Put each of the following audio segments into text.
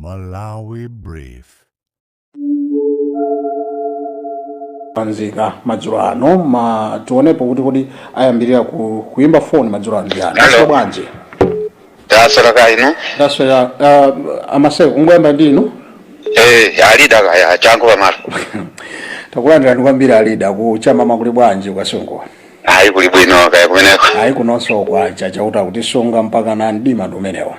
Malawi Brief. Anzika madzulo ano tionepo kuti ayambirira kuimba phone madzulo ano yani. Hello. Bwanje. Dasora kaino? Dasora amaseko kungoyamba ndinu? Alida kaya changu pamalo. Takulandira kwambiri alida ku chama makuli bwanje kwasongo. Hayi kuli bwino kaya kumeneko. Hayi kunonso kwacha chauta kuti songa mpaka na ndima ndomenewa.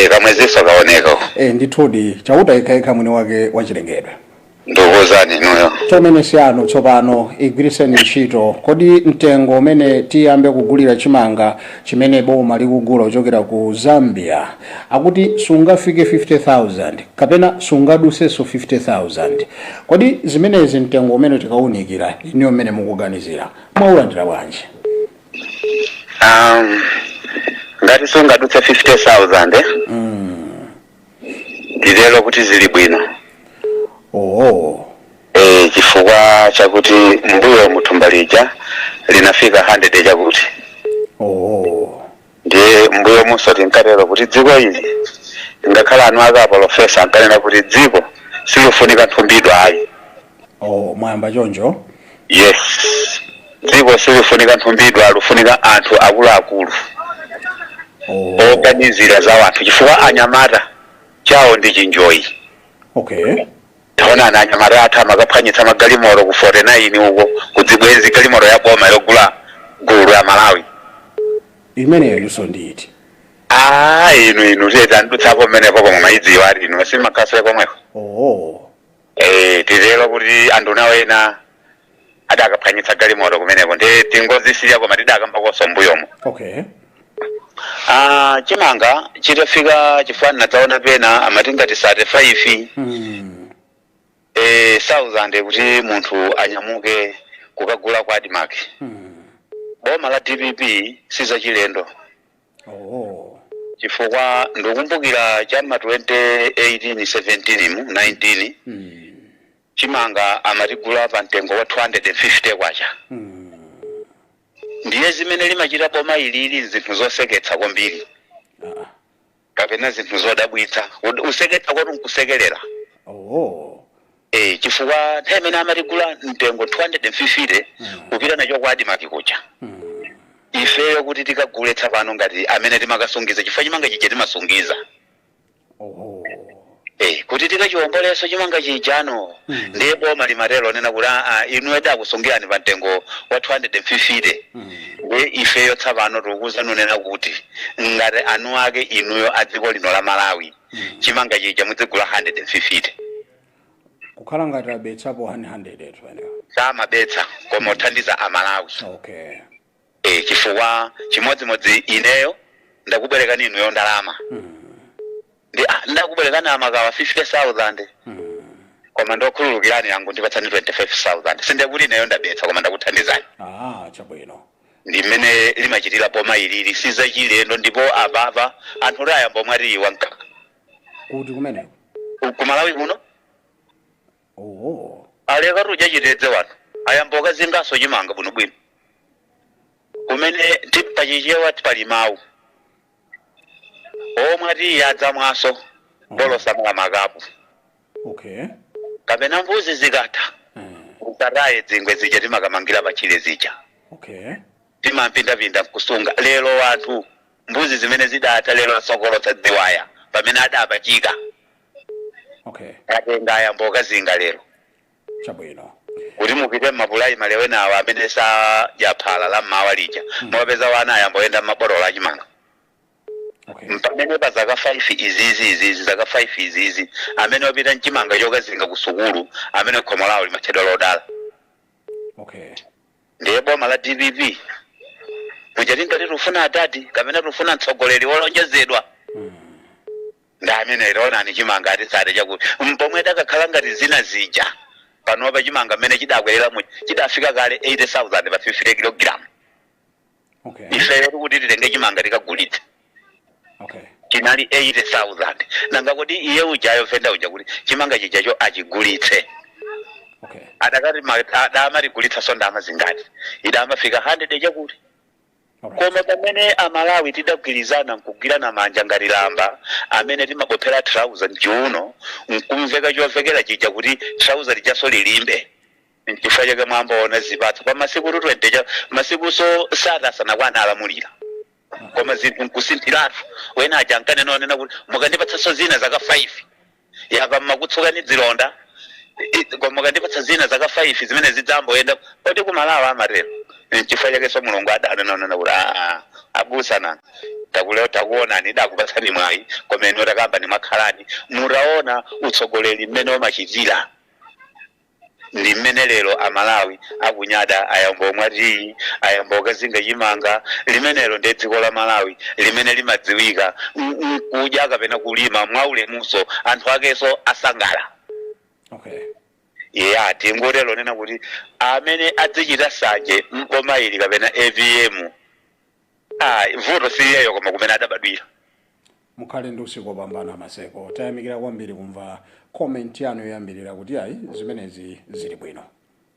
Kamweziso kaoneko. Ndithudi chauta ikhaikha mwini wake wachilengedwe. Ndokuzani nuyo. Chomene siyano tsopano igwiriseni ntchito kodi mtengo umene tiyambe kugulira chimanga chimene boma likugula kuchokera ku Zambia akuti sungafike 50,000 kapena sungaduseso 50,000 kodi zimenezi mtengo umene tikaunikira iniyo mmene mukuganizira mwaulandira bwanji? Ngati sungadutse 50,000 ndilelo kuti zili bwino. Chifukwa chakuti mbuyo mutumbalija linafika 100 chakuti. Ndiye mbuyo musoti nkatero kuti dziko ili ngakhala anu akapo profesa ankanena kuti dziko silufunika nthumbidwa ayi. Mwayamba chonjo? Yes. Dziko silufunika nthumbidwa lufunika anthu akuluakulu. Oganizira za wanthu chifukwa anyamata chawo ndi chinjoyi. Taona na anyamata atha makaphwanyitsa magalimoro ku 49 uko kudzibwenzi galimoro ya boma yogula gulu ya Malawi. Imeneyo yuso nditi? Inu teta ndutsapo mmenepo komwe maidziwa ali inu simakhaso komweko. Tilelo kuti anduna wena adakaphwanyitsa galimoro kumeneko ndi tingozisiya koma tidakambako mbuyomo. Chimanga chitafika chifani nadzaona pena amatingati 35 1000 kuti munthu anyamuke kukagula kwa Adimaki. Boma la DPP siza chilendo. Chifukwa ndikumbukira chama 2018-17 19 chimanga amatigula pa mtengo wa 250 kwacha. Ndiye zimene limachita boma ilili zinthu zoseketsa kwambiri. Kapena zinthu zodabwitsa. Useketsa kwatu nkusekelera. Chifukwa themene amatigula mtengo 250 kupita nacho kwa Adimaki kucha. Ifeyo kuti tikagule tsapano ngati amene timakasungiza chifukwa chimanga chije timasungiza. Kuti tikachiwomboleso chimanga chijano ndiye boma limatelo nena kuti inu eda kusungirani pa mtengo wa 250. Ndiye ifeyo tsapano tikukuza nunena kuti ngati anu ake inuyo adziko lino la Malawi chimanga chija mudzigula 150. Kukhala ngati abetsapo 100 etu ene. Samabetsa koma uthandiza Amalawi. Chifukwa chimodzimodzi ineyo ndakubereka ninuyo ndalama. Ndakuberekana amakawa 50,000. Koma ndokhululukirani yangu ndipatsani 25,000. Sinde kuti ineyo ndabetsa koma ndakuthandizani. Chabwino. Ndimene limachitira boma ilili siza chilendo ndipo ababa anthu ayamba mwati wanka. Kuti kumeneko? Ku Malawi kuno? Aleka ruja chitedze wanu. Ayamba okazingaso chimanga buno bwino. Kumene tipachichewa tipalimawu. Omwati yadza mwaso bolo samala magapu. Kapena mbuzi zikatha. Utaraye dzingwe zija timakamangira pachile zija. Timampinda kusunga lero wanthu mbuzi zimene zidata lero asokolo tadziwaya pamene adapachika. Atenga ayamba okazinga lero. Chabwino. Kuti mupite mapulai malewena awa amene sa yaphala la mmawa lija. Mwapeza wana ayamba oyenda maborola achimanga. Mpamene pa zaka 5 izizi zaka 5 izizi amene opita mchimanga chokazinga ku sukulu amene khomo lawo limatchedwa lodala. Ndiye boma la DPP mujatinga tufuna atati kapena tufuna mtsogoleri wolonjezedwa. Nda amene iraonani chimanga ati sade chakuti mpomwe dakakhala ngati zina zija panopa chimanga mene chidakwerera mu chidafika kale 80,000 pa 50 kg. Ifeyo kuti titenge chimanga tikagulitse. Chinali 80,000. Nanga kuti iye ujayo fenda uja kuti chimanga chijacho achigulitse. Adakati adama ligulitsa sonda amazingati. Idama fika 100 chakuti. koma pamene amalawi tidagwirizana nkugwirana manja ngati lamba amene timabophera trouser mchiuno nkumveka chovekera chija kuti trouser lijaso lilimbe nchifukwa chake mwamboona zipatso pa masiku 20 masiku so sadasana kwana alamulira koma zinthu nkusinthiratu wena aja nkanenonena kuti mukandipatsaso zina zaka 5 yapa mmakutsukani zilonda koma mukandipatsa zina zaka 5 zimene zidzamboyenda poti kumalawa amatero nchifukwa chake so mulungu adanenonena kuti abusa nanga takuleo takuonani dakupatsani mwayi koma ino takamba ni makhalani mutaona utsogoleri mmene wamachitira ndi mmene lero amalawi akunyada ayambo mwati ayambo kazinga chimanga limenelo ndi dziko la Malawi limene limadziwika kudya kapena kulima mwaulemuso anthu akeso asangala. Okay. Yeah, tingotero nena kuti amene adzichita sanje mboma ili kapena AVM vuto siyeyo koma kumene adabadwira. Mukhale ndi usiku wopambana Maseko. Tayamikira kwambiri kumva comment yanu yoyambirira kuti ayi zimenezi zili bwino.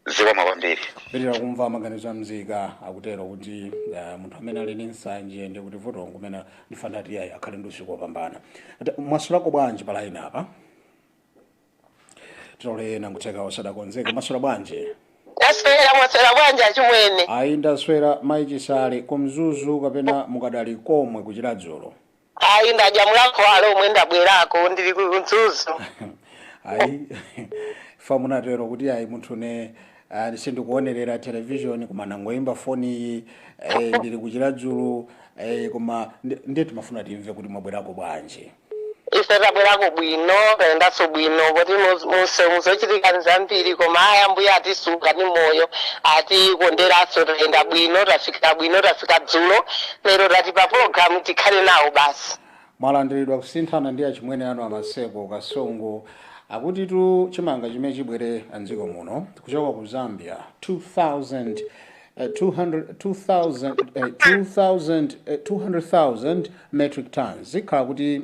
Zikoma kwambiri. Pitira kumva maganizo amzika akutero kuti munthu amene ali ndi nsanje ndi kuti vuto kumene ndifana kuti ayi akhale ndi usiku wopambana. Mwasulako bwanji pa line apa? Tole nangutheka osadakonzeka masula bwanji. Mwaswera bwanji achimwene. Ayi ndaswera maichisale kumzuzu kapena mukadali komwe kuchira dzulo. Ayi ndajamulako alo omwe ndabwerako ndili kumzuzu. Ayi famunatero kuti ayi munthu ne sindikuonerera television koma nangoimba foni ndili kuchira dzulo koma ndeti mafuna timve kuti mwabwerako bwanji. Ife tabwerako bwino kaendaso bwino kuti muzochitika zambiri koma aya mbuya atisuka ni moyo ati konderaso taenda bwino tafika dzulo lero tatipa program tikhale nawo basi. Mwalandiridwa kusinthana ndi achimwene anu Amaseko Kasongo akuti tu chimanga chimene chibwere anziko muno kuchoka ku Zambia 200,000 metric tons zikhala kuti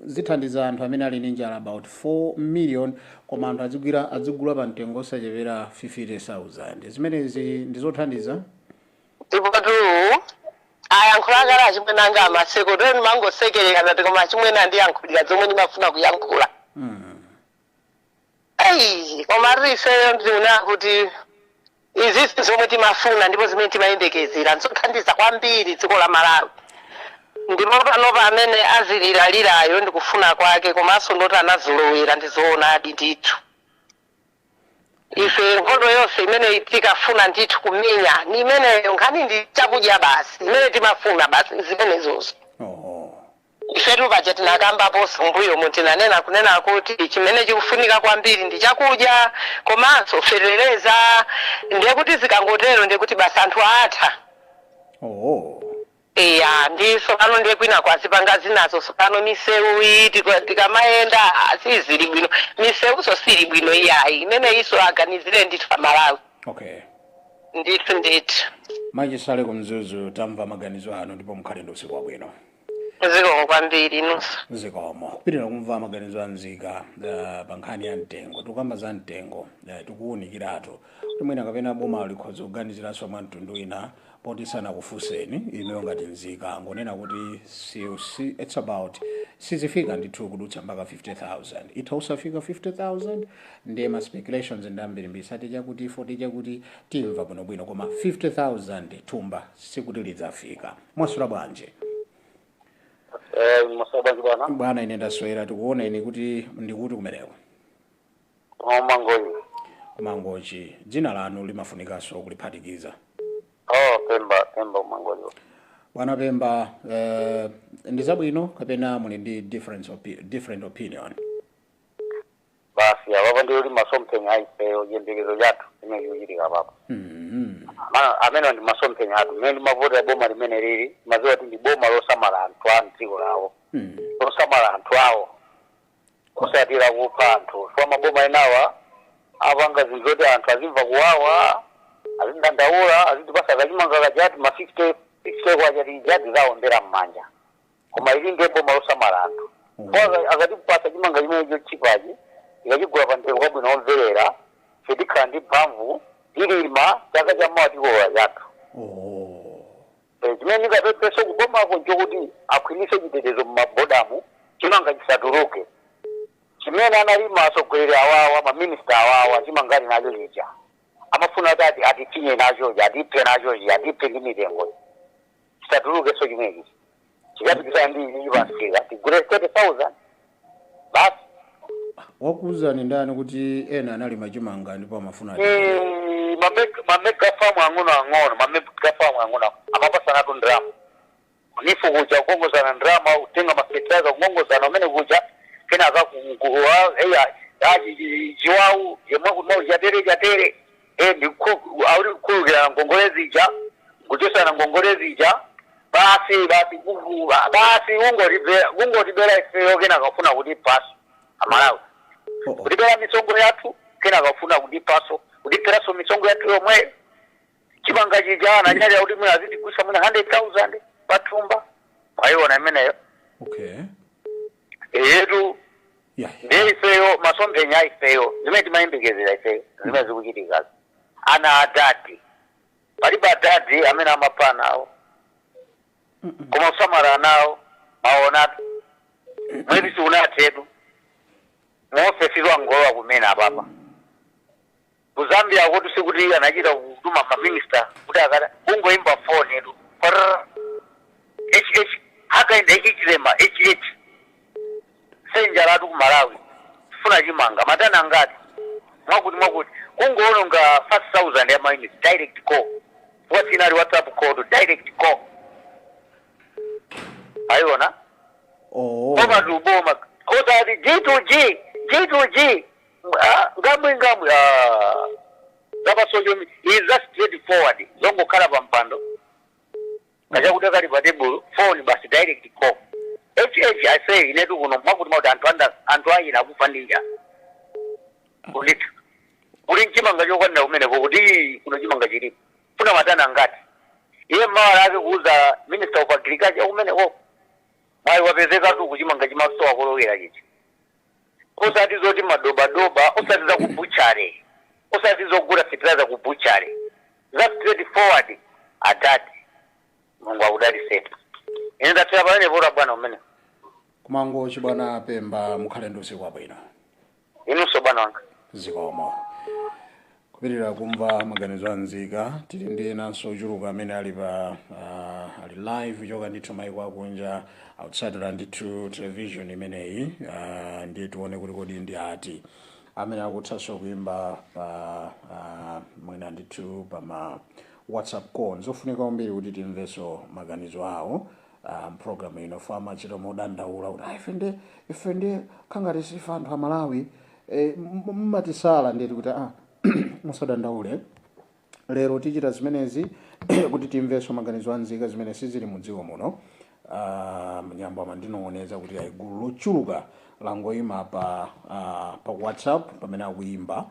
zithandiza anthu amene ali ndi njala about 4 million koma anthu adzigula pa mtengo osachepera 50,000 zimenezi ndizothandiza Tipotu ayankhulakala achimwene anga Amaseko toni mangosekerera ngati koma achimwene andiyankhulira zomwe ndimafuna kuyankhula. Koma rifeyo ndiona kuti izi zomwe timafuna ndipo zimene timayembekezera nzothandiza kwambiri dziko la Malawi. Ndipo pano pamene aziliralirayo ndikufuna kwake komanso ndoti anazolowera ndizoonadi ndithu. Ife nkhondo yonse imene tikafuna ndithu kumenya ni imeneyo nkhani ndi chakudya basi imene timafuna basi zimenezozo. Ife tupaja tinakambapo mbuyo mutinanena kunena kuti chimene chikufunika kwambiri ndi chakudya komanso ferereza ndiye kuti zikangotero ndiye kuti basi anthu atha. Ndiso pano ndiye kwina kwazipanga zinazo sopano misewu tikamayenda sizili bwino misewu so sili bwino iyayi imene iso aganizire ndithu pa Malawi. Okay. Ndithu. Machisale kumzuzu tamva maganizo anu ndipo mukhale ndi usiku wabwino. Zikomo kwambiri nusa. Zikomo. Kupitira kumva maganizo anzika pa nkhani ya mtengo tukamba za mtengo tikuwunikiratu kuti mwina kapena boma likhoza kuganiziranso mwa mtundu ina poti sanakufuseni imeyo ngati nzika ngonena kuti it's about sizifika ndithu kudutsa mpaka 50,000 itha usafika 50,000 ndiye ma speculations ndambiri sati chakuti 40 chakuti timva bwinobwino koma 50,000 thumba sikuti lidzafika. Mwasula bwanji? Masabanji bwana. Bwana ine ndaswera tikuona ine kuti ndikuti kumereko. Mangochi. Mangochi. Dzina lanu limafunikanso kuliphatikiza. Pemba Mangochi. Bwana Pemba ndizabwino kapena muli ndi different opinion. Basi abapo ndi uli masomphenya aipeyo yembekezo yathu imene kuchitika papa. Amene ndi masomphenya athu mmene mavota boma limene lili maziwa kuti ndi boma losamala anthu a mdziko lawo. Losamala anthu awo. Osatira kupha anthu. Fwa maboma enawa apanga zinthu zoti anthu azimva kuwawa azindandaula azitipasa kachimanga kachati ma 50 kwachati jadi zawombera mmanja. Koma ili ndi boma losamala anthu. Fwa akatipasa chimanga chimene chochipachi ikachigula pa mtengo wabwino womverera tidikhala ndi mphamvu tilima chaka cha mawa tikola chathu. chimene ndingapempheso kubomako nchokuti akhwimitse chitetezo m'mabodamu chimanga chisatuluke chimene analima atsogoleri awawa maminista awawa chimangani nacho chija amafuna kuti atifinye nachochi atiphe nachochi atiphe ndi mitengo chisatulukeso chimenechi chikapikisa ndi chipasika tigule 30,000 basi. Wakuuzani ndani kuti ena analima chimanga ndipo amafuna mamega famu ang'ono amapasana tu ndrama nifu kuja kukongozana ndrama utenga mafetaiza kukongozana umene kuja kena jiwawu yemwe kunau jatere ndi auri kukulukira ngongolezi ija kuchosana ngongolezi ija basi ungotibera ifeyo kena kafuna kuti paso amalawi kutibera misongo yathu kena kafuna kuti paso kutiperaso misongo yathu yomwe chimanga chija ananyali kuti mwe aziti kuisa muna 100,000 pathumba ayiona imeneyo. Okay. Yetu ndi ifeyo masomphenya ifeyo zimene timayembekezera ifeyo zimene zikuchitika ana adadi palibe adadi amene amapana awo koma kusamala nawo maonatu mwezi siunathetu muofesirwa ngolowa kumene apapa ku Zambia kuti sikuti anachita kutuma maminista kuti akata kungoimba phone edu hakaenda ichilema senjalatu ku Malawi funa chimanga matana ngati mwakuti kungoononga 5,000 ya minus direct call watinali WhatsApp call direct call ayona koma tuboma kotati G2G ngamwe zapasojo is just straightforward zongokhala pampando kaja kutekali pa table phone basi direct call I say inetu kuno mwakuti mauti anthu ayina akufandija kulita kuli nchimanga chokwanira kumene kuti kuno chimanga chilipo funa matana ngati iye mawala ake kuuza minister of agriculture kumene mwayi wapezeka tu kuchimanga chimasowa kolowera chichi osati zoti madobadoba osati za kubuchare osati zogula fertilizer kubuchare za straightforward adati Mungu akudali setu ine ndathera pamene vota bwana umene kumango chibwana Pemba mukhale ndi usiku wabwino inunso bwana wanga zikomo kupirira kumva maganizo anzika tili ndi nanso ochuluka amene ali pa ali live choka ndithu maiko akunja outside la ndithu television imeneyi ndi tione kuti kodi ndi ati amene akuthanso kuimba mwina ndithu pa ma WhatsApp call zofunika kwambiri kuti timveso maganizo awo program ino fama chito modandaula kuti ife ndi khangati sifa anthu a Malawi mmatisala ndeti kuti musadandaule lero tichita zimenezi kuti timveso maganizo anzika zimene sizili mu dziko muno mnyambo amandinong'oneza kuti gulu lochuluka langoyima pa WhatsApp pamene akuimba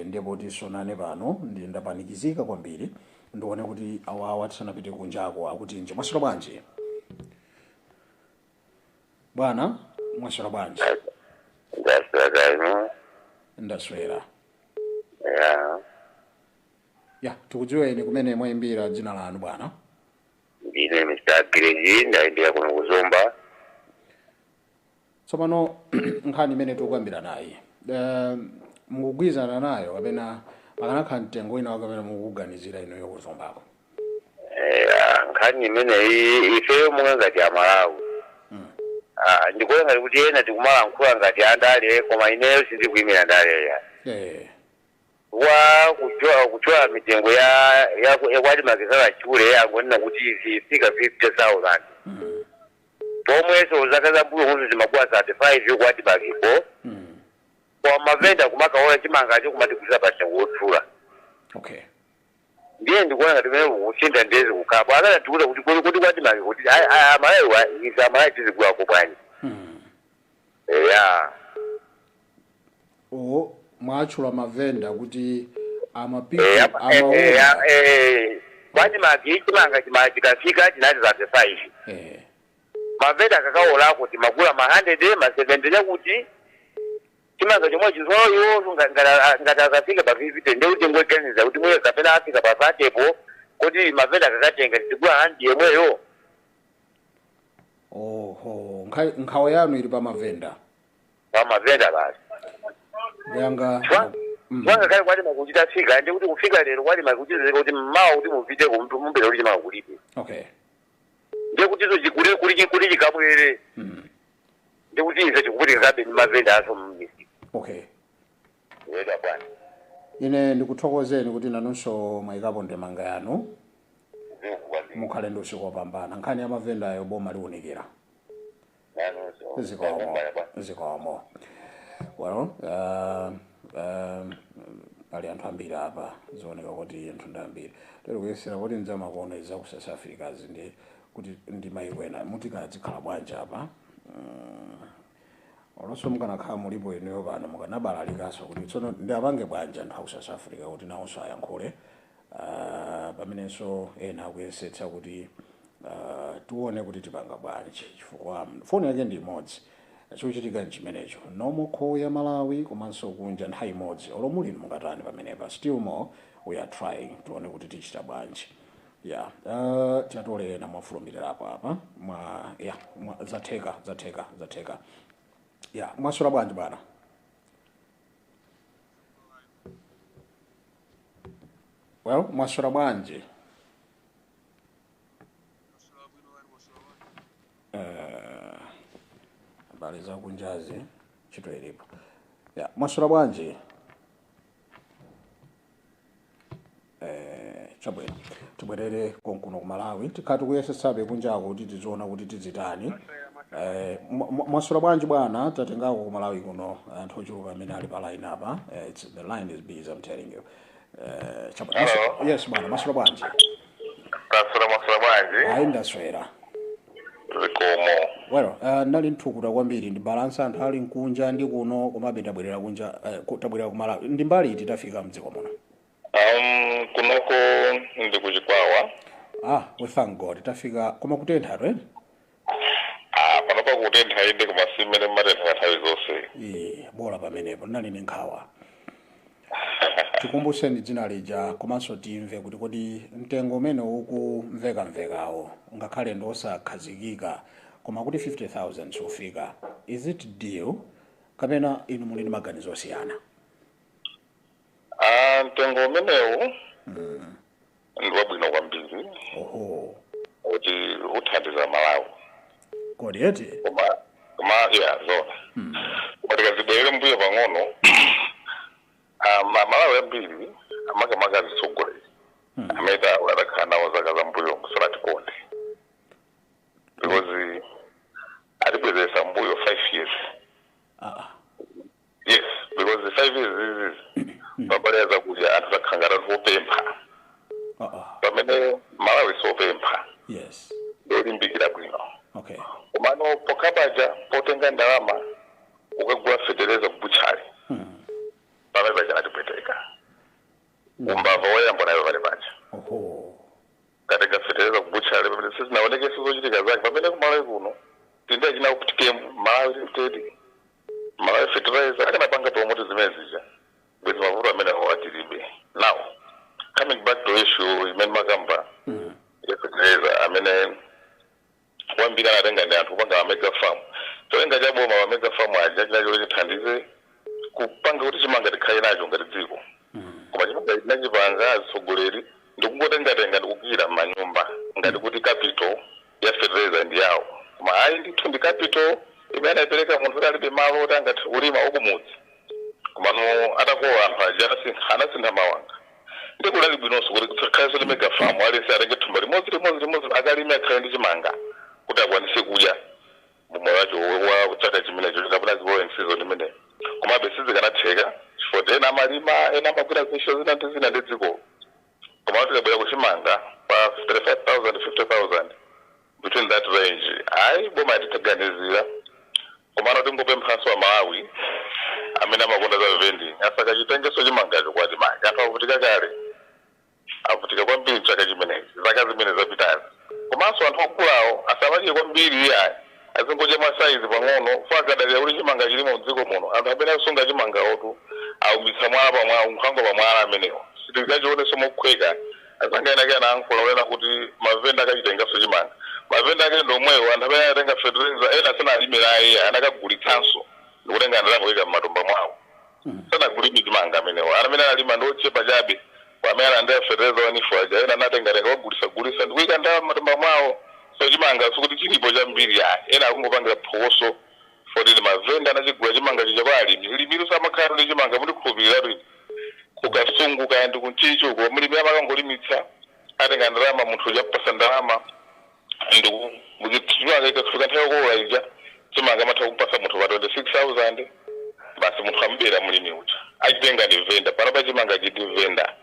ndipo tisonane pano ndi ndapanikizika kwambiri ndione kuti awawa tisanapite kunjako akuti nje mwaswera bwanji bwana mwaswera bwanji ndaswera tikudziweni kumene mwayimbira dzina lanu bwana ndine Mr. Greji ndayimbira kuno kuzomba tsopano nkhani imene tikuyambira nayi mukugwizana nayo kapena pakanakhala mtengo ina wakamene mukuganizira ino yokuzombako nkhani imene ifeyo monga ngati Amalawi ndikuona ngati kuti ena tikumalankhula ngati andale koma ineyo sindikuyimira ndale kuchola mitengo yakwati makisala chule angonena kuti ifika 50,000 pomweso zaka zambuyo kuno zimakuwa 35 yokwati bakipo kwa mavenda kumakaona chimangacho kumatigulisa pachengo wothula ndiye ndikuona ngati mene kusinda ndezi kukapa akana tikuta kuti kwati maki kuti Amalawi isa Amalawi tizigula kubwani mwachula mavenda kuti kwati maki chimanga chikafika chinati 35 mavenda akakaola kuti magula ma 100 ma 70 kuti chimanga chomwe chizoyo ngati akafika pa 50 ndi kuti ngoganiza kuti mwe kapena afika pa 30po kodi mavenda akakatenga tigula handi yemweyo. Oho, nkhawa yanu ili pa mavenda. Pa mavenda basi. Yanga Wanga kale kwati makuchita fika ndi kuti kufika lero kwati makuchita kuti mmawa kuti mupite ku mtu mumbere kuti makulipe. Okay. Ndiye kuti izo chikule kuli chikabwere. Ndiye kuti izo chikuti kabe ni mavenda aso mmisi. Okay. Weda bwana. Ine ndikuthokozeni kuti nanunso mwayikapo ndemanga yanu. Mukhale ndi usiku wopambana. Nkhani ya mavenda ayo boma liwonikira. Zikomo. Well, pali anthu ambiri apa zioneka kuti anthu ndambiri tero kuyesera kuti nzama kuoneza ku South Africa ndi kuti ndi mayiko ena mutikadzikhala bwanja apa olonso mukanakhala mulipo ineyo pano mukanabalalikaso kuti tsono ndi apange bwanja anthu aku South Africa kuti nawonso ayankhule pamenenso ena akuyesetsa kuti tione kuti tipanga bwanji chifukwa foni yake ndi imodzi chochitika chimenecho nomo call ya Malawi komanso kunja nthawi imodzi olo muli mukatani pamenepa still more we are trying tione kuti tichita bwanji tiatole na mwafulumirira apa zatheka mwasula bwanji bana well mwasula bwanji bali za kunjazi chito ilipo mwasula bwanji chabwino tibwerere konkuno ku Malawi tikhati kuyesetsabe kunjako kuti tiziona kuti tizitani mwasula bwanji bwana tatengako ku Malawi kuno anthu ochuluka amene ali pa line apa the line is busy I'm telling you chabwino yes bwana mwasula bwanji Mwasula bwanji ayi ndaswera zikomo. Well, nali nthukuta kwambiri ndi balance anthu ali nkunja ndi kuno komabe tabwerera kunja tabwerera ku Malawi ndi mbali iti tafika mdziko muno kunoko ndi kuchikwawa we thank God tafika koma kutentha right panopa kutentha inde kumasimene matentha nthawi zonse bola pamenepo nali ndi nkhawa tikumbuseni dzina lija komanso timve kuti kodi mtengo umene ukumvekamvekawo ngakhale ndi osakhazikika koma kuti 50,000 sufika is it deal kapena inu muli ndi maganizo osiyana mtengo umenewu ndi wabwino kwambiri kuti uthandiza Malawi kodi eti koma zona koma tikazibwerere mbuyo pang'ono Malawi ambiri amakamaka azitsogoleri amene adakhala nawo zaka za mbuyo kusala tikonde because atibwezesa mbuyo 5 years yes because 5 years babale zakuja anthu takhangara topempha pamene Malawi sopempha yes ndolimbikira bwino okay komano pokabaja potenga ndalama ukagula fetereza kubuchali pamene bajana tipweteka umbava woyamba nayo vale banja katenga fetereza kubuchali pamene sizinaoneke sizochitika zake pamene kumalawi kuno tinde achina kupitike Malawi limited Malawi fertilizer akanapanga tomoti zimene zija bwezi mavuto amene atilibe now coming back to issue imene makamba fertilizer amene wambiri anatenga ndi anthu kupanga mega farm cholinga cha boma wa mega farm aja chinacho chithandize kupanga kuti chimanga tikhale nacho ngati dziko koma chimanga chinachipanga atsogoleri ndikutengatenga ndikukira m'manyumba ngati kuti capital ya fertilizer ndi yawo koma ayi ndithu ndi capital imene anayipereka munthu kuti alibe malo kuti angati ulima ukumudzi komano atakowa anthu aja anasintha mawanga ndikulali bwinonso kuti kukhaleso ndi mega farm alese atenge thumba limodzi akalime akhale ndi chimanga kuti akwanise kudya mumoyo wacho wa chaka chimenecho kapena growing season imene komabe sizikanatheka chifukwa ena amalima ena amagwira zintchito zina ndi zina ndi dziko koma tikabwera kuchimanga pa 35,000 50,000 between that range ayi boma titaganizira komano tingopemphanso wa Malawi amene amakonda za vending asakachitengeso chimangacho kwati manje anthu akuvutika kale avutika kwambiri chaka chimenechi zaka zimene zapitazi komanso anthu akulawo asamadye kwambiri iyayi azingodya masaizi pang'ono fakadalira kuti chimanga chilimo mdziko muno anthu amene asunga chimanga otu aumitsa mwala pamwala unkhango pamwala amenewo sitikachionenso mokukhweka asangena kana ankhula wena kuti mavenda akachitenga sochimanga mavenda ake ndomwewo anthu amene atenga fertilizer ena sana alimira aye anakagulitsanso ndikutenga ndalama kuyika m'matumba mwawo sanagulimi chimanga amenewo amene alima ndiochepa chabe amene alandira fertilizer wanifu aja ena anatengatenga wagulisa ndikuyika ndalama m'matumba mwawo so chimanga sikuti chilipo chambiri ena akungopangira phokoso foti mavenda anachigula chimanga chicha kwa alimi limiru samakhala ndi chimanga kuti khupirira kukasungu kaya ndi kunchicho ko mulimi amakangolimitsa atenga ndalama munthu uchapasa ndalama ndikuchimanga ikafika nthawi yokola ija chimanga amatha kupasa munthu pa 26,000 basi munthu amubera mulimi uja achitenga ndi venda panopa chimanga chiti venda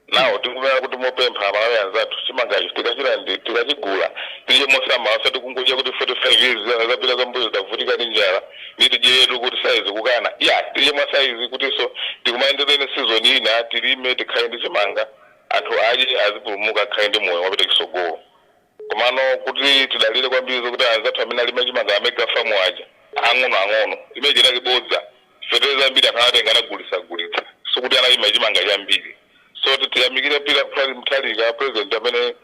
nawo tikumena kuti mopempha amalawi anzathu chimangacho tikachigula tije mosama asati kungoja kuti 45 years zapita zambuyo tavutika ndi njala nitijeyetu kuti saizi kukana tije mwasaizi kutiso tikumaenderene season ina tilime tikhale ndi chimanga anthu aje azipulumuka akhale ndi moyo wapita kisogolo komano kuti tidalire kwambiri zokuti anzathu amene alima chimanga amega famu aja ang'ono imeje nakibodza fertilizer ambiri anthu anatenga anagulitsa sikuti analima chimanga chambiri so tiyamikire pira kufali mtalika president amene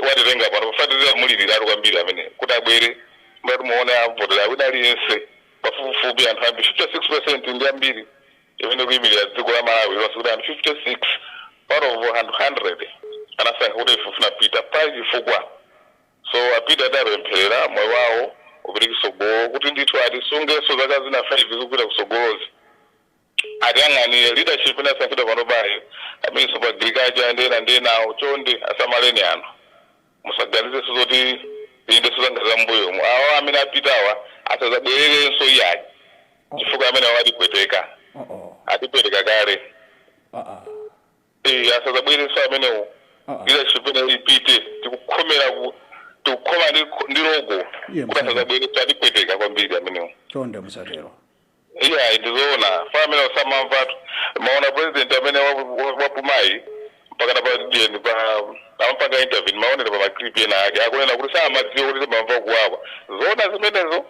watitenga pano pafatiriza mulilira ali kwambiri amene kuti abwere mbati muone avotera wina aliyense pafupifupi anthu ambi 56% ndi ambiri imene kuyimirira dziko la Malawi wasikuti anthu 56 out of 100 anasankha kuti ifufuna pita pali chifukwa so apita adapempherera moyo wawo upite kusogolo kuti ndithu atisungenso zaka zina 5 zikupita kusogolozi atiyang'anire leadership inasankhidwa pano payo amene sopa agriculture ndena chonde asamaleni anthu musaganize sozoti inde sozangaza mbuyomu awo amene apitawa asazabwererenso iyayi chifukwa amene awatipweteka atipweteka kale asazabwererenso amenewo leadership ine ipite tikukhoma ndi logo kuti asazabwererenso atipweteka kwambiri amenewo chonde musatero ndizoona family osamamvatu maona president amene wapumayi mpaka napadiyeni amapanga interview maonera pa maclip ena ake akunena kuti samadziwa kuti mamva kuwawa zona zimenezo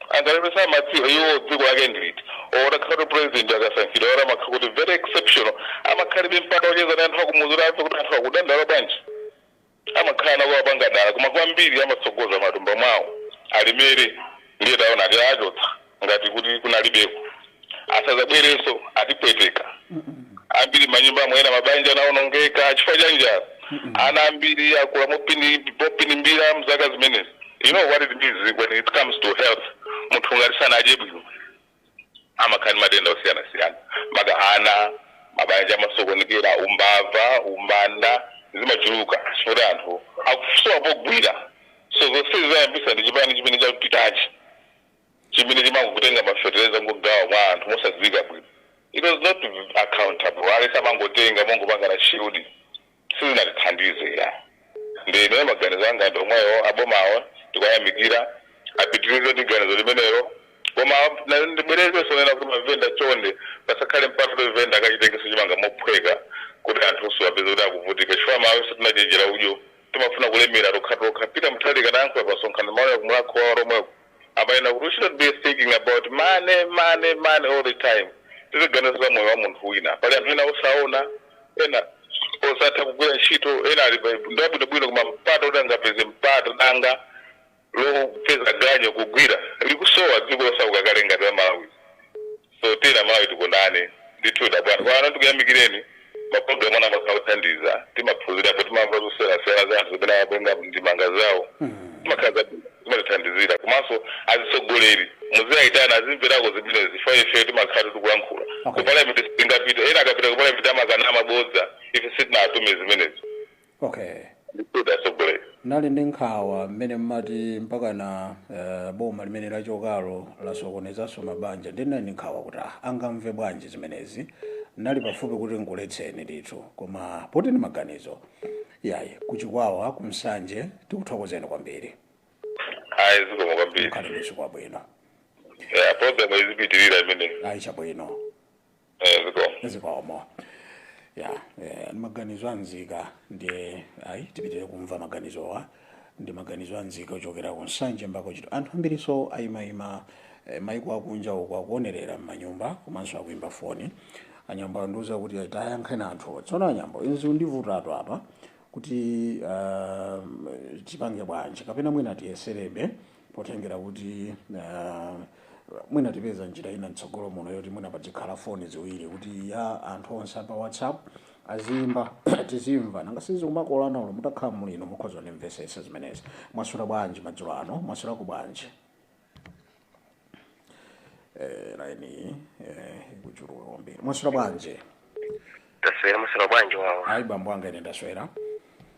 angalebe samadziwa iwo dziko lake ndiliti otakhala president akasankhidwa ora makhala kuti very exceptional amakhalibe mpata ocheza anthu akumuzira afe kuti anthu akudandala bwanji amakhala nawo apanga dala koma kwambiri amatsogoza matumba mwawo alimere ndiye taona ati achotsa ngati kuti kunalibeko asazabwerenso atipweteka ambiri manyumba mwena mabanja naonongeka chifukwa cha njala ana ambiri akula mopini mbira mzaka zimenezi you know what it means when it comes to health munthu ngati sanaje bwino amakhani matenda osiyana-siyana maka ana mabanja amasokonekera umbava umanda zimachuluka chifukwa anthu akusowa pogwira so zonse zayambisa ndi chipani chimene chapitachi chimene chimangokutenga mafertilizer ngogawa mwa anthu mosadziwika bwino it was not accountable alesa mangotenga mongopangana shield sizinatithandize ndine maganizo anga ndomweyo abomawo tikayamikira apitirize ndi ganizo limenelo koma ndibwereze sonena kuti mavenda chonde pasakhale mpata wevenda akachitengeso chimanga mophweka kuti anthu siwapeza kuti akuvutika chifukwa mawe sitinachenjera udyo timafuna kulemera tokha pita mthalika nayankhula pasonkhano maona kumulakho wawo romweko abayina kuti we shouldn't be thinking about money all the time tiziganiza moyo wa munthu wina pali anthu ena osaona ena osatha kugwira ntchito ena ali ndabwinobwino koma mpata kuti angapeze mpata danga lopeza ganyo kugwira likusowa dziko losauka kale ngati la Malawi so tena Malawi tikondane ndithuda bwana kwana tikuyamikireni mapulogalamu ana makakuthandiza timaphunzirapo timamva kusera za anthu zimene abenga ndimanga zawo timakhala timatithandizira komanso azisogoleri muziyayitana azimverako zimenezi chifukwa ife timakhala tikulankhula kupalamenti sitingapita ena akapita kupalamenti amakana amabodza ife sitinatume zimenezi ndithuda sogoleri nali ndi nkhawa mmene mmati mpaka na boma limene lachokalo lasokonezanso mabanja ndinali nkhawa kuti angamve bwanji zimenezi nali pafupi kuti nguletseni ndithu koma poti ni maganizo yayi kuchikwawa kumsanje tikuthokozeni kwambiri zikomo kwambiri khalidwe kwabwino program izipitirira imene chabwino zikomo ni maganizo anzika ndiye tipitire kumva maganizowa ndi maganizo anzika ochokera kunsanje mbako chito anthu ambiriso ayimayima maiko akunja uko akuonerera m'manyumba komanso akuimba foni anyambo andiuza kuti tayankheni anthu tsono anyambo inzi ndivutatu apa kuti tipange bwanji kapena mwina tiyeserebe potengera kuti mwina tipeza njira ina mtsogolo muno yoti mwina pachikhala foni ziwiri kuti ya anthu onse pa WhatsApp azimba tizimva nanga sizi kumakolana ulo mutakhala mulino mukhoza nimvesesa zimenezi. Mwasula bwanji madzulo ano, mwasula ku bwanji laini kuchuluka kwambiri. Mwasula bwanji taswera musala bwanji wawo. Ayi bambo anga ine ndaswera.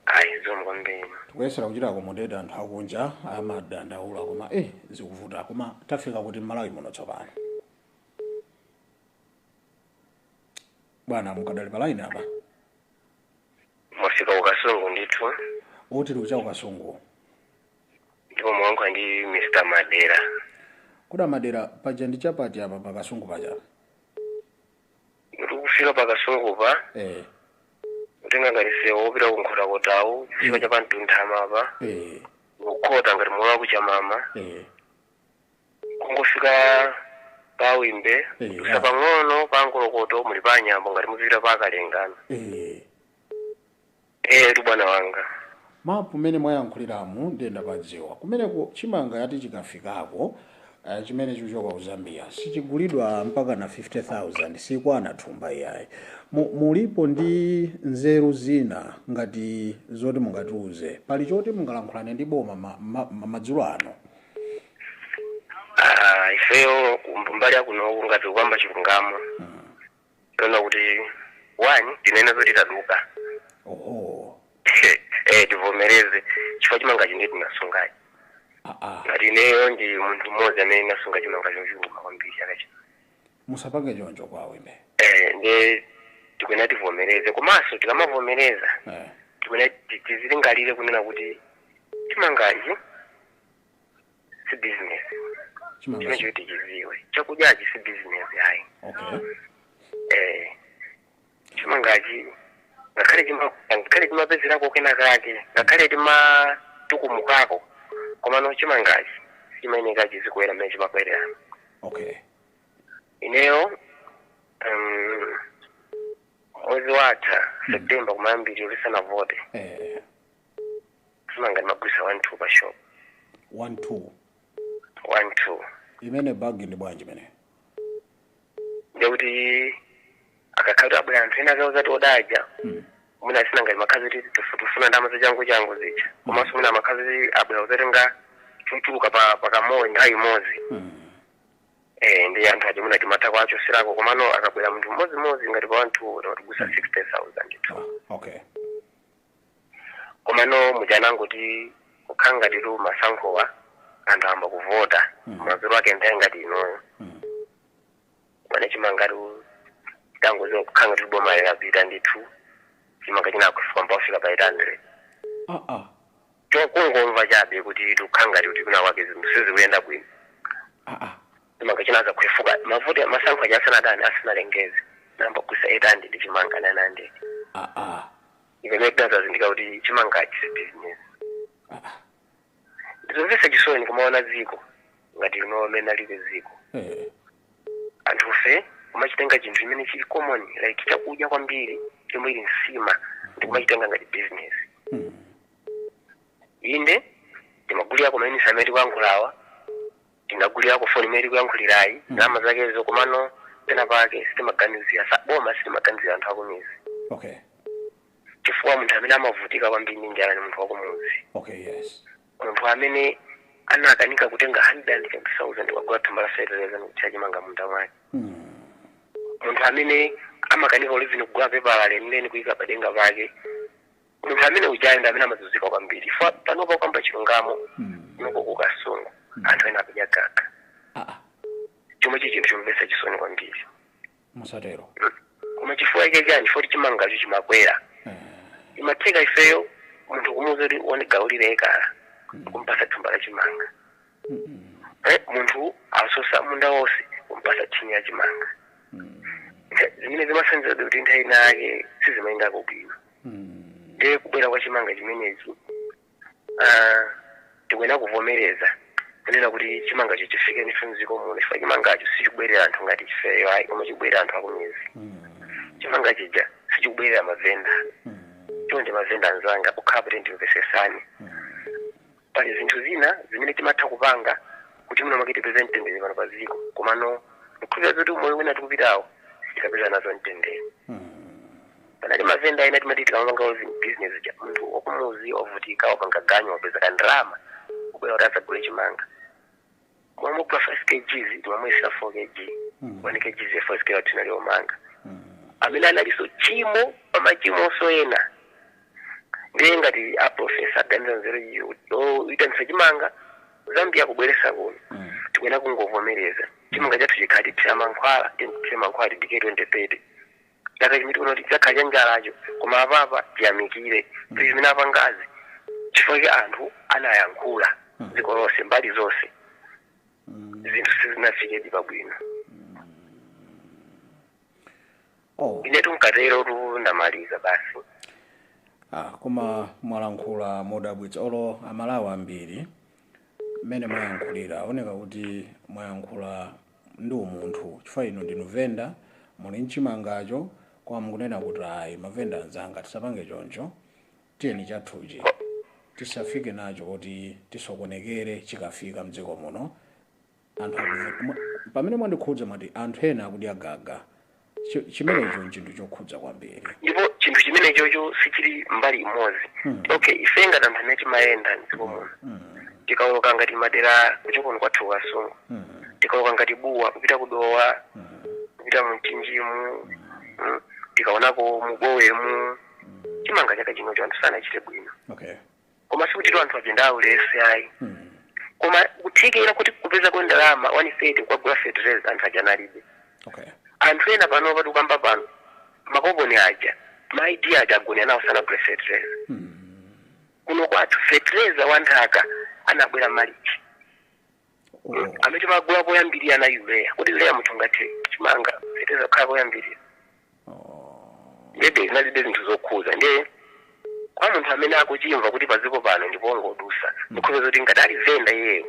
Ayi zomwe kwambiri Tukuyesera kuchita komodeda anthu akunja amadandaula koma zikuvuta koma tafika kuti Malawi muno tsopano. Bwana mukadali palaini apa. mwafika ukasungu ndithu Uti tikucha ukasungu. ndipo mwankha ndi Mr. Madera. Kuda Madera paja ndi chapati apa pakasungu paja. Kufika pakasungu pa utenga ngati sewo upita kunkhota kotawu chifukwa cha pamtunthama apa kukhota ngati moyo wakucha mama kungofika pawimbe kusa pang'ono pankolokoto muli pa anyambo ngati mupita pakalengana tu bwana wanga. Mapu mene mwayankhuliramu ndenda padziwa kumeneko chimanga yati chikafikako chimene chuchoka ku Zambia sichigulidwa mpaka na 50,000 sikwana thumba iyayi. Mulipo ndi nzeru zina ngati zoti mungatiuze pali choti mungalankhulane ndi boma madzulo ano. Ifeyo mbali yakuno ngati kwamba chilungamo tona kuti wani tinene zoti taduka tivomereze chifukwa chimanga chinde tinasungayi ngati ineyo ndi munthu mmodzi amene nasunga chimanga chochuluka kwambiri chaka chino. Musapange choncho kwawo ine. Ndi tikwena tivomereze komanso tikamavomereza tikwena tizilingalire kunena kuti chimangachi si business. Chimene choti chiziwe chakudyachi si business yayi. Chimangachi ngakhale chimapezerako kena kake ngakhale timatukumukako komano chimangachi chimayenekachi zikuwera mmene chimapwerera. Ineyo mwezi watha September kumayambiri ulisana vote chimanga ndimagulisa 1-2 pa shop. 1-2 imene bag ndi bwanji mene ndikuti akakhala abwera anthu ena zawo zati odaja mwina asina ngati makhazi kuti tufuna ndama zachangu zicha komanso mwina makhazi abwera uzatenga chochuluka pakamoyo nthawi imodzi ndi anthu aja mwina timatha kwacho sirako komano akabwera munthu mmodzi ngati pa 1-2 watigusa 60,000 ndithu. Komano mujanango ti kukhala ngati tu masankhowa anthu amba kuvota maziro ake nthawi ngati inoyo mane chimangati tango zino kukhala ngati boma likapita ndithu chimanga chinakufika mpaka pa 800. Chokungomva chabe kuti tukhala ngati kuti kuna kwake sizikuyenda bwino. Chimanga chinaza kuifuka mavuto masankho aja asanalengeze namba kusa 800 ndi chimanga 900. Imene tinazazindika kuti chimangachi si business. Ndizomvesa chisoni kumaona ziko ngati unomena libe ziko. Anthu fe kumachitenga chinthu chimene chili common like chakudya kwambiri chomwe ili nsima ndi kumachitenga ngati business. Inde timagulira kwa maini sameti kwankulawa tinagulira kwa phone meri kwankhulirai ndalama zakezo komano tena pake sitimaganizira boma sitimaganizira anthu akumizi. Chifukwa munthu amene amavutika kwambiri ndi njala ni munthu wakumuzi. Munthu amene anakanika kutenga 120,000 kwagula thumba la fertilizer nikuchaji manga munda mwake. Munthu amene amakanika ulivini kugula pepa lemneni kuyika padenga pake. Munthu amene ujaenda amene amazuzika kwambiri. Panopa kwamba chilungamo nuko kukasungu anthu ena apija kaka. Chomwe chinthu chomvesa chisoni kwambiri. Musatero. Koma chifukwa ike chani chifukwa chimangacho chimakwera. Imatheka ifeyo munthu kumuza kuti one gaulire ekala kumpasa thumba la chimanga. Munthu asosa munda wonse kumpasa thini ya chimanga. Zimene zimasenza kuti nthawi nake sizimayenda kubwino. Ndiye kubwera kwa chimanga chimenechi tikwena kuvomereza kunena kuti chimangacho chifike ndithu mziko muno chifukwa chimangacho sichibwerera anthu ngati ifeyo ayi koma chibwerera anthu akumizi. chimanga chija sichikubwerera mavenda chonde mavenda anzanga kukhala kuti ndimvesesani pali zinthu zina zimene timatha kupanga kuti muno makitipeza mtendere pano paziko komano mkhulupirira zoti umoyo wina tikupitawo tikapeza nazo mtendere panali mavenda ena timati tikamapanga business ja munthu wakumuzi wavutika wapanga ganyo wapeza kandrama ubwera kuti adzagule chimanga mwamugula 5 kgs timamwesera 4 kg 1 kg ya 5 kg tinali omanga amene analiso chimo pamachimoso ena ndiye ngati aprofesa aganiza nzeru iyo itanisa chimanga Zambia kubweresa kuno tikwena kungovomereza chimanga chathu chikhati tira mankhwala tidike 2030 taka chimiti uno tidzakhalya njalacho koma apapa tiyamikire kuti zimene apangazi chifukwa anthu anayankhula dziko lonse mbali zonse zinthu sizinafike pabwino inetu mkatero ndamaliza basi. Koma mwalankhula modabwitsa olo amalawi ambiri mmene mwayankhulira aoneka kuti mwayankhula ndi umunthu chifukwa ino ndinu venda muli mchimangacho kwa mukunena kuti ayi mavenda anzanga tisapange choncho tiyeni chathuchi tisafike nacho kuti tisokonekere chikafika mdziko muno anthu pamene mwandikhudza mwati anthu ena akuti agaga chimenecho nchinthu chokhudza kwambiri ndipo chinthu chimenecho sichili mbali imodzi okay ife ngati anthu amene timayenda mdziko muno tikauloka ngati madera kuchokoni kwathu kasungu tikauloka ngati buwa kupita kudowa kupita mchinjimu tikaonako mubowemu chimanga chaka chinocho anthu sanachite bwino koma sikuti anthu apenda ulesi ayi koma kuthekera kuti kupeza ndalama 130 kwagula fertilizer anthu ajanalibe anthu ena pano pati kukamba pano makoboni aja maidi aja agoni anawo sana kule fertilizer kuno kwathu fertilizer wanthaka anabwera maliki amene magula poyambirira na urea kuti urea munthu ngati chimanga fertilizer kukhala poyambirira ndebe zinalibe zinthu zokhuza ndiye kwa munthu amene akuchimva kuti paziko pano ndipo ngodusa mukhoza kuti ngadali venda iyeyo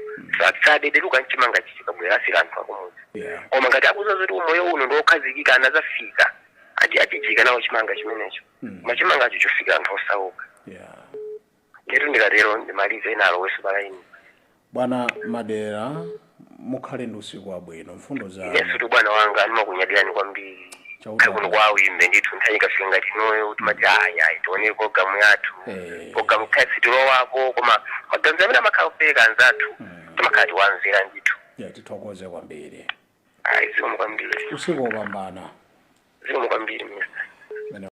sadederuka mchimanga chichikabwera asira anthu akumuzi koma ngati akuza kuti umoyo uno ndokhazikika anazafika achijika nawo chimanga chimenecho machimangacho chofika anthu osauka ndetu ndikatero ndimalize nalo wesu palaini Bwana Madera mukhale ndi usiku wabwino mfundo za yesu tu bwana wanga ndimakunyadirani kwambiri kuno kwawo imbe ndithu nthanyika fika ngati noyo kuti mati aya tione programu yathu programu kasi tulowako koma maganizo amene amakhalopeka anzathu timakhala tiwanzira ndithu tithokoze kwambiri zikomo kwambiri usiku wopambana zikomo kwambiri mister